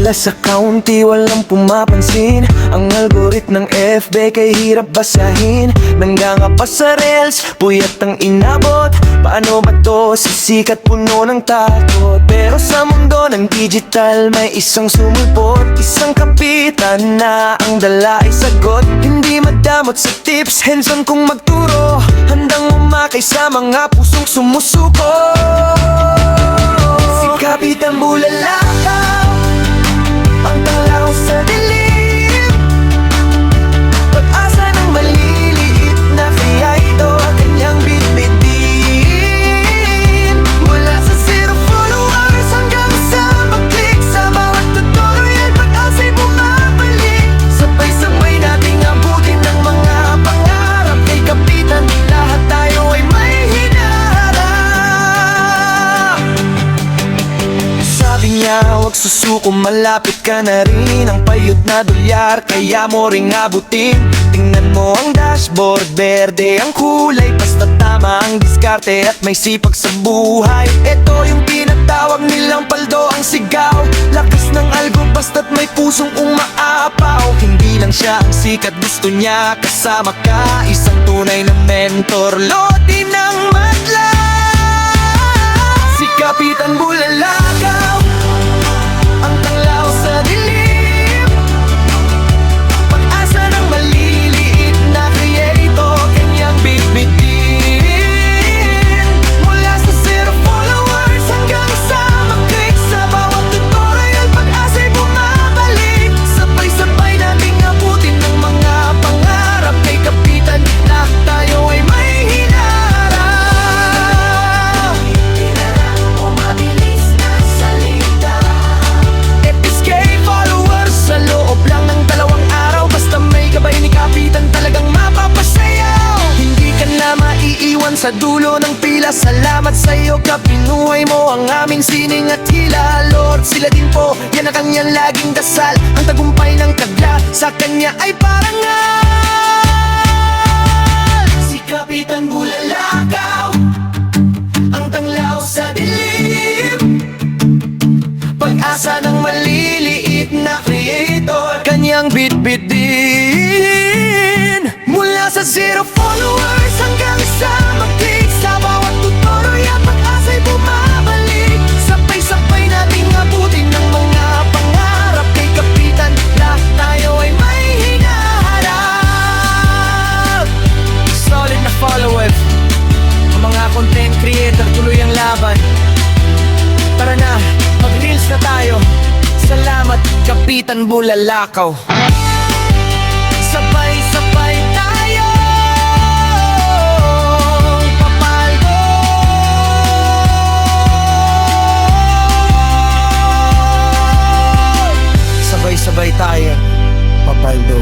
Mula sa county walang pumapansin. Ang algorit ng FB kay hirap basahin. Nangganga pa sa reels, puyat ang inabot. Paano ba to sisikat, puno ng takot? Pero sa mundo ng digital may isang sumulpot, isang kapitan na ang dala ay sagot. Hindi madamot sa tips, hands-on kung magturo. Handang umakay sa mga pusong sumusuko. Si Kapitan Bulalakaw, ang tanglaw sa dilim, pag-asa ng maliliit na creator, kanyang bitbitin. Mula sa 0 followers hanggang sa mag-click, sa bawat tutorial pag-asa'y bumabalik. Sabay-sabay nating abutin ng mga pangarap kay Kapitan. Lahat tayo ay may hinaharap. Sabi niya, huwag susuko, malapit ka na rin. Ang payot na dolyar, kaya mo ring abutin. Tingnan mo ang dashboard, berde ang kulay. Basta tama ang diskarte at may sipag sa buhay. Ito yung tinatawag nilang paldo, ang sigaw. Lakas ng algo basta't may pusong umaapaw. Hindi lang siya ang sikat, gusto niya kasama ka. Isang tunay na mentor, lodi ng madla. Si Kapitan Bulalakaw, ang tanglaw sa dilim, pag-asa ng maliliit na creator, kanyang bitbitin. Mula sa 0 followers hanggang sa mag-click, sa bawat tutorial pag-asa'y bumabalik. Sabay-sabay nating abutin ng mga pangarap kay Kapitan. Lahat tayo ay may hinaharap. O mabilis na salita, FSK followers sa loob lang ng 2 araw. Basta may gabay ni Kapitan, talagang mapapasayaw. Hindi ka na maiiwan sa dulo ng pila. Salamat sa'yo Kapinuhay mo ang aming sining at hila. Lord, sila din po, yan ang kanyang laging dasal. Ang tagumpay ng kadla sa kanya ay parangal. Si Kapitan Bulalakaw, ang tanglaw sa dilim, pag-asa ng maliliit na creator, kanyang bitbit din. Mula sa 0 followers hanggang sa mag-click, sa bawat tutorial pag-asa'y bumabalik. Sabay-sabay nating abutin ng mga pangarap kay Kapitan. Lahat tayo ay may hinaharap. Solid na followers, ang mga content creator, tuloy ang laban. Tara na, mag-reels na tayo. Salamat Kapitan Bulalakaw. Sabay-sabay tayo papaldo. Sabay-sabay tayo papaldo.